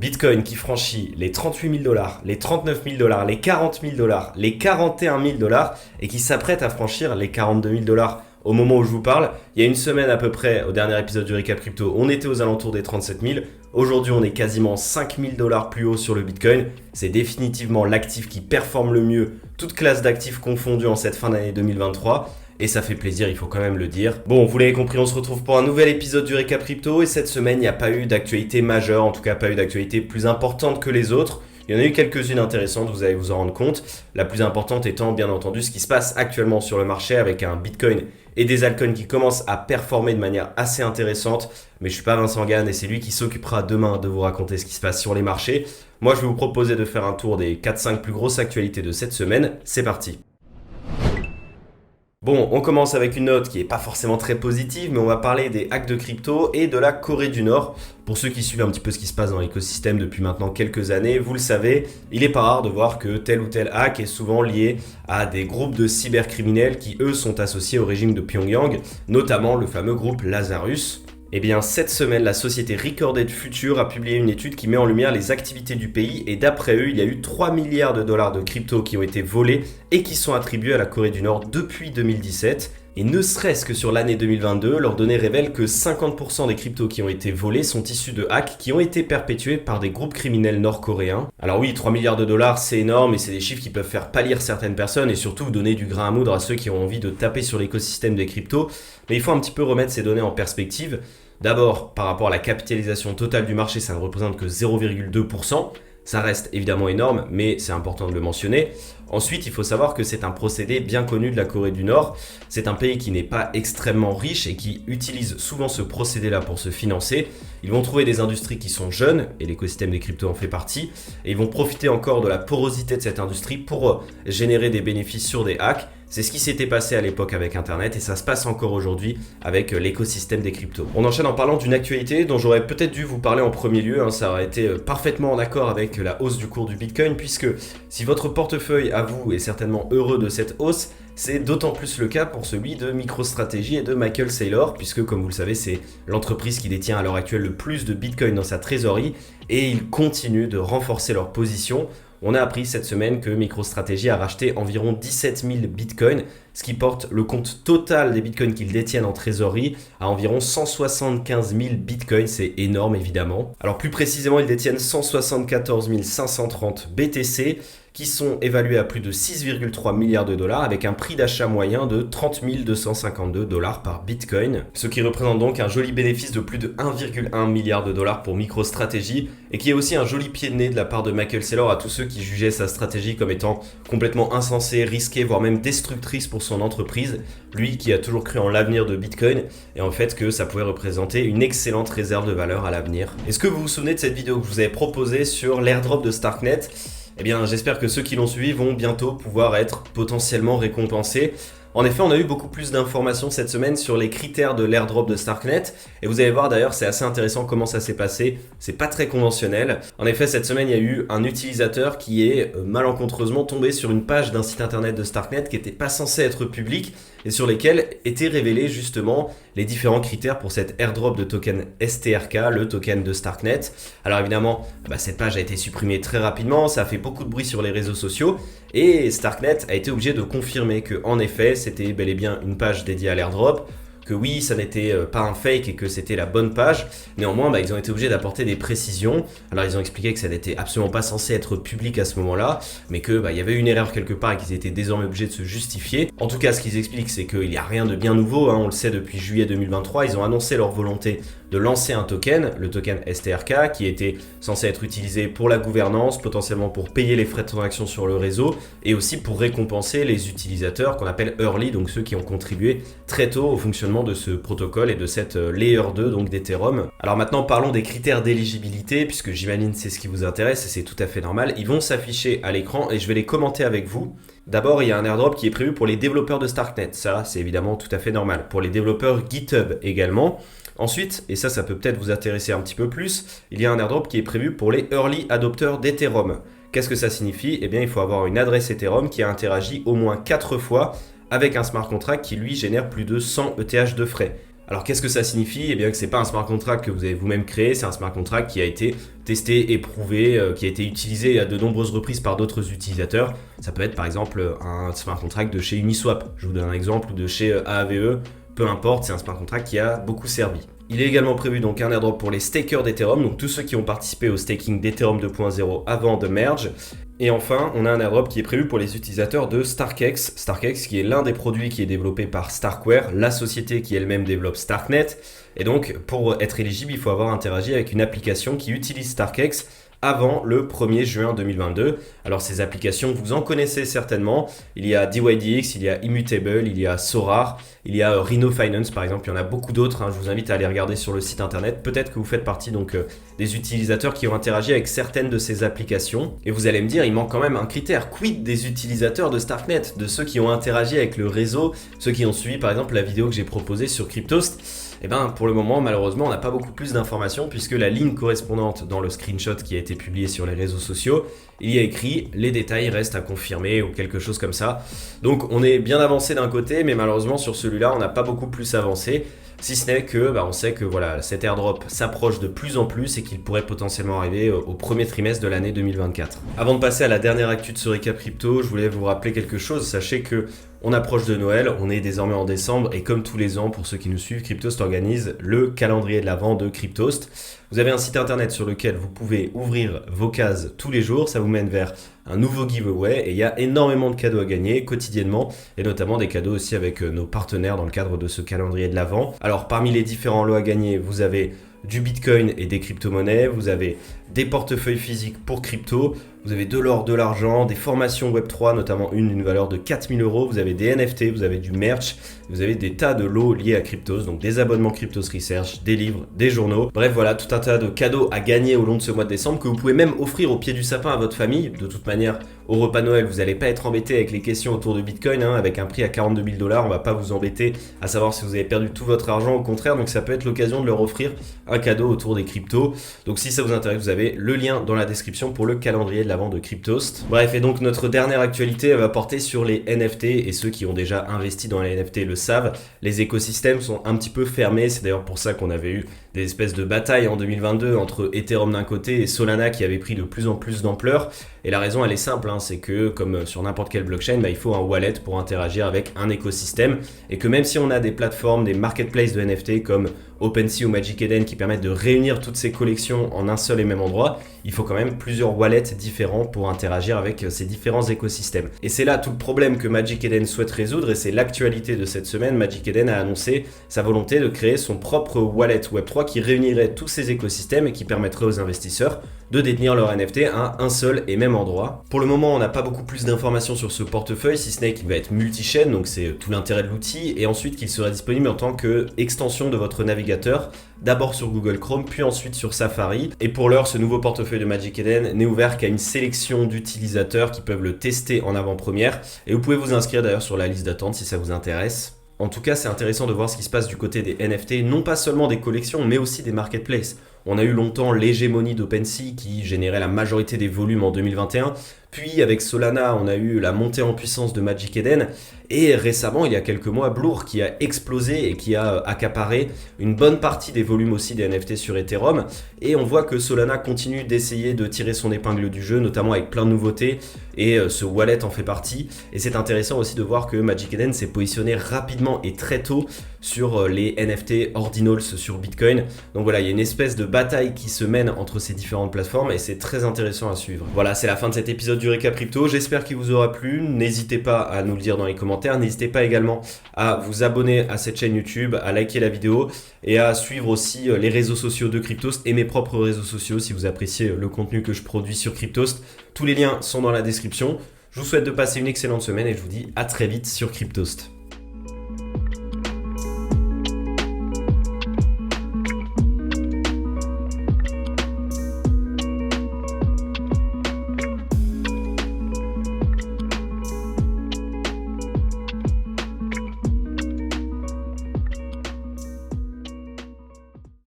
Bitcoin qui franchit les 38 000 $, les 39 000 $, les 40 000 $, les 41 000 $ et qui s'apprête à franchir les 42 000 $ au moment où je vous parle. Il y a une semaine à peu près, au dernier épisode du Récap Crypto, on était aux alentours des 37 000. Aujourd'hui, on est quasiment 5 000 $ plus haut sur le Bitcoin. C'est définitivement l'actif qui performe le mieux, toute classe d'actifs confondus en cette fin d'année 2023. Et ça fait plaisir, il faut quand même le dire. Bon, vous l'avez compris, on se retrouve pour un nouvel épisode du Récap Crypto. Et cette semaine, il n'y a pas eu d'actualité majeure, en tout cas pas eu d'actualité plus importante que les autres. Il y en a eu quelques-unes intéressantes, vous allez vous en rendre compte. La plus importante étant bien entendu ce qui se passe actuellement sur le marché avec un Bitcoin et des altcoins qui commencent à performer de manière assez intéressante. Mais je suis pas Vincent Gann et c'est lui qui s'occupera demain de vous raconter ce qui se passe sur les marchés. Moi, je vais vous proposer de faire un tour des 4-5 plus grosses actualités de cette semaine. C'est parti. Bon, on commence avec une note qui n'est pas forcément très positive, mais on va parler des hacks de crypto et de la Corée du Nord. Pour ceux qui suivent un petit peu ce qui se passe dans l'écosystème depuis maintenant quelques années, vous le savez, il n'est pas rare de voir que tel ou tel hack est souvent lié à des groupes de cybercriminels qui, eux, sont associés au régime de Pyongyang, notamment le fameux groupe Lazarus. Eh bien, cette semaine, la société Recorded Future a publié une étude qui met en lumière les activités du pays et d'après eux, il y a eu 3 milliards de dollars de crypto qui ont été volés et qui sont attribués à la Corée du Nord depuis 2017. Et ne serait-ce que sur l'année 2022, leurs données révèlent que 50% des cryptos qui ont été volés sont issus de hacks qui ont été perpétués par des groupes criminels nord-coréens. Alors oui, 3 milliards de dollars, c'est énorme et c'est des chiffres qui peuvent faire pâlir certaines personnes et surtout donner du grain à moudre à ceux qui ont envie de taper sur l'écosystème des cryptos. Mais il faut un petit peu remettre ces données en perspective. D'abord, par rapport à la capitalisation totale du marché, ça ne représente que 0,2%. Ça reste évidemment énorme, mais c'est important de le mentionner. Ensuite, il faut savoir que c'est un procédé bien connu de la Corée du Nord. C'est un pays qui n'est pas extrêmement riche et qui utilise souvent ce procédé-là pour se financer. Ils vont trouver des industries qui sont jeunes, et l'écosystème des cryptos en fait partie, et ils vont profiter encore de la porosité de cette industrie pour générer des bénéfices sur des hacks. C'est ce qui s'était passé à l'époque avec Internet et ça se passe encore aujourd'hui avec l'écosystème des cryptos. On enchaîne en parlant d'une actualité dont j'aurais peut-être dû vous parler en premier lieu. Ça aurait été parfaitement en accord avec la hausse du cours du Bitcoin puisque si votre portefeuille à vous est certainement heureux de cette hausse, c'est d'autant plus le cas pour celui de MicroStrategy et de Michael Saylor puisque comme vous le savez c'est l'entreprise qui détient à l'heure actuelle le plus de Bitcoin dans sa trésorerie et ils continuent de renforcer leur position. On a appris cette semaine que MicroStrategy a racheté environ 17 000 bitcoins, ce qui porte le compte total des bitcoins qu'ils détiennent en trésorerie à environ 175 000 bitcoins. C'est énorme évidemment. Alors plus précisément, ils détiennent 174 530 BTC qui sont évalués à plus de 6,3 milliards de dollars avec un prix d'achat moyen de 30 252 $ par bitcoin, ce qui représente donc un joli bénéfice de plus de 1,1 milliard de dollars pour MicroStrategy et qui est aussi un joli pied de nez de la part de Michael Saylor à tous ceux qui jugeaient sa stratégie comme étant complètement insensée, risquée, voire même destructrice pour son entreprise, lui qui a toujours cru en l'avenir de Bitcoin et en fait que ça pouvait représenter une excellente réserve de valeur à l'avenir. Est-ce que vous vous souvenez de cette vidéo que je vous avais proposée sur l'airdrop de Starknet ? Eh bien, j'espère que ceux qui l'ont suivi vont bientôt pouvoir être potentiellement récompensés. En effet, on a eu beaucoup plus d'informations cette semaine sur les critères de l'airdrop de Starknet. Et vous allez voir d'ailleurs, c'est assez intéressant comment ça s'est passé. C'est pas très conventionnel. En effet, cette semaine, il y a eu un utilisateur qui est malencontreusement tombé sur une page d'un site internet de Starknet qui n'était pas censé être public et sur lesquels étaient révélés justement les différents critères pour cet airdrop de token STRK, le token de Starknet. Alors évidemment, cette page a été supprimée très rapidement, ça a fait beaucoup de bruit sur les réseaux sociaux et Starknet a été obligé de confirmer que en effet, c'était bel et bien une page dédiée à l'airdrop, que oui, ça n'était pas un fake et que c'était la bonne page. Néanmoins, ils ont été obligés d'apporter des précisions. Alors, ils ont expliqué que ça n'était absolument pas censé être public à ce moment-là, mais que il y avait une erreur quelque part et qu'ils étaient désormais obligés de se justifier. En tout cas, ce qu'ils expliquent, c'est qu'il n'y a rien de bien nouveau. On le sait depuis juillet 2023. Ils ont annoncé leur volonté de lancer un token, le token STRK, qui était censé être utilisé pour la gouvernance, potentiellement pour payer les frais de transaction sur le réseau, et aussi pour récompenser les utilisateurs qu'on appelle early, donc ceux qui ont contribué très tôt au fonctionnement de ce protocole et de cette layer 2 donc d'Ethereum. Alors maintenant parlons des critères d'éligibilité puisque j'imagine c'est ce qui vous intéresse et c'est tout à fait normal. Ils vont s'afficher à l'écran et je vais les commenter avec vous. D'abord, il y a un airdrop qui est prévu pour les développeurs de Starknet. Ça, c'est évidemment tout à fait normal. Pour les développeurs GitHub également. Ensuite, et ça peut peut-être vous intéresser un petit peu plus, il y a un airdrop qui est prévu pour les early adopteurs d'Ethereum. Qu'est-ce que ça signifie ? Eh bien, il faut avoir une adresse Ethereum qui a interagi au moins 4 fois avec un smart contract qui lui génère plus de 100 ETH de frais. Alors qu'est-ce que ça signifie? Eh bien que c'est pas un smart contract que vous avez vous-même créé, c'est un smart contract qui a été testé, éprouvé, qui a été utilisé à de nombreuses reprises par d'autres utilisateurs. Ça peut être par exemple un smart contract de chez Uniswap, je vous donne un exemple, ou de chez AAVE, peu importe, c'est un smart contract qui a beaucoup servi. Il est également prévu donc un airdrop pour les stakers d'Ethereum, donc tous ceux qui ont participé au staking d'Ethereum 2.0 avant de merge. Et enfin, on a un airdrop qui est prévu pour les utilisateurs de StarkEx. StarkEx qui est l'un des produits qui est développé par Starkware, la société qui elle-même développe Starknet. Et donc, pour être éligible, il faut avoir interagi avec une application qui utilise StarkEx avant le 1er juin 2022. Alors ces applications, vous en connaissez certainement. Il y a DYDX, il y a Immutable, il y a Sorar, il y a Rhino Finance par exemple. Il y en a beaucoup d'autres. Je vous invite à aller regarder sur le site internet. Peut-être que vous faites partie donc des utilisateurs qui ont interagi avec certaines de ces applications. Et vous allez me dire, il manque quand même un critère. Quid des utilisateurs de Starknet, de ceux qui ont interagi avec le réseau, ceux qui ont suivi par exemple la vidéo que j'ai proposée sur Cryptost? Eh bien, pour le moment, malheureusement, on n'a pas beaucoup plus d'informations puisque la ligne correspondante dans le screenshot qui a été publié sur les réseaux sociaux, il y a écrit les détails restent à confirmer ou quelque chose comme ça. Donc, on est bien avancé d'un côté, mais malheureusement, sur celui-là, on n'a pas beaucoup plus avancé. Si ce n'est que, on sait que voilà, cet airdrop s'approche de plus en plus et qu'il pourrait potentiellement arriver au premier trimestre de l'année 2024. Avant de passer à la dernière actu de ce récap crypto, je voulais vous rappeler quelque chose. Sachez que on approche de Noël, on est désormais en décembre et comme tous les ans, pour ceux qui nous suivent, Cryptost organise le calendrier de l'Avent de Cryptost. Vous avez un site internet sur lequel vous pouvez ouvrir vos cases tous les jours, ça vous mène vers un nouveau giveaway et il y a énormément de cadeaux à gagner quotidiennement et notamment des cadeaux aussi avec nos partenaires dans le cadre de ce calendrier de l'Avent. Alors parmi les différents lots à gagner, vous avez du Bitcoin et des crypto-monnaies, vous avez des portefeuilles physiques pour crypto, vous avez de l'or, de l'argent, des formations Web3, notamment une d'une valeur de 4000 €, vous avez des NFT, vous avez du merch, vous avez des tas de lots liés à Cryptos, donc des abonnements Cryptos Research, des livres, des journaux, bref voilà, tout un tas de cadeaux à gagner au long de ce mois de décembre que vous pouvez même offrir au pied du sapin à votre famille. De toute manière, au repas Noël, vous n'allez pas être embêté avec les questions autour de Bitcoin, avec un prix à 42 000 $, on va pas vous embêter à savoir si vous avez perdu tout votre argent, au contraire, donc ça peut être l'occasion de leur offrir un cadeau autour des cryptos. Donc si ça vous intéresse, vous avez le lien dans la description pour le calendrier de l'Avent de Cryptost. Bref, et donc notre dernière actualité elle va porter sur les NFT et ceux qui ont déjà investi dans les NFT le savent, les écosystèmes sont un petit peu fermés, c'est d'ailleurs pour ça qu'on avait eu des espèces de batailles en 2022 entre Ethereum d'un côté et Solana qui avait pris de plus en plus d'ampleur. Et la raison elle est simple, c'est que comme sur n'importe quelle blockchain, il faut un wallet pour interagir avec un écosystème et que même si on a des plateformes, des marketplaces de NFT comme OpenSea ou Magic Eden qui permettent de réunir toutes ces collections en un seul et même endroit, il faut quand même plusieurs wallets différents pour interagir avec ces différents écosystèmes. Et c'est là tout le problème que Magic Eden souhaite résoudre et c'est l'actualité de cette semaine. Magic Eden a annoncé sa volonté de créer son propre wallet Web3 qui réunirait tous ces écosystèmes et qui permettrait aux investisseurs de détenir leur NFT à un seul et même endroit. Pour le moment, on n'a pas beaucoup plus d'informations sur ce portefeuille, si ce n'est qu'il va être multi-chaîne, donc c'est tout l'intérêt de l'outil, et ensuite qu'il sera disponible en tant qu'extension de votre navigateur, d'abord sur Google Chrome, puis ensuite sur Safari. Et pour l'heure, ce nouveau portefeuille de Magic Eden n'est ouvert qu'à une sélection d'utilisateurs qui peuvent le tester en avant-première, et vous pouvez vous inscrire d'ailleurs sur la liste d'attente si ça vous intéresse. En tout cas, c'est intéressant de voir ce qui se passe du côté des NFT, non pas seulement des collections, mais aussi des marketplaces. On a eu longtemps l'hégémonie d'OpenSea qui générait la majorité des volumes en 2021. Puis avec Solana, on a eu la montée en puissance de Magic Eden. Et récemment, il y a quelques mois, Blur qui a explosé et qui a accaparé une bonne partie des volumes aussi des NFT sur Ethereum. Et on voit que Solana continue d'essayer de tirer son épingle du jeu, notamment avec plein de nouveautés. Et ce wallet en fait partie. Et c'est intéressant aussi de voir que Magic Eden s'est positionné rapidement et très tôt sur les NFT ordinals sur Bitcoin. Donc voilà, il y a une espèce de bataille qui se mène entre ces différentes plateformes et c'est très intéressant à suivre. Voilà, c'est la fin de cet épisode du Récap Crypto. J'espère qu'il vous aura plu. N'hésitez pas à nous le dire dans les commentaires. N'hésitez pas également à vous abonner à cette chaîne YouTube, à liker la vidéo et à suivre aussi les réseaux sociaux de Cryptost et mes propres réseaux sociaux si vous appréciez le contenu que je produis sur Cryptost. Tous les liens sont dans la description. Je vous souhaite de passer une excellente semaine et je vous dis à très vite sur Cryptost.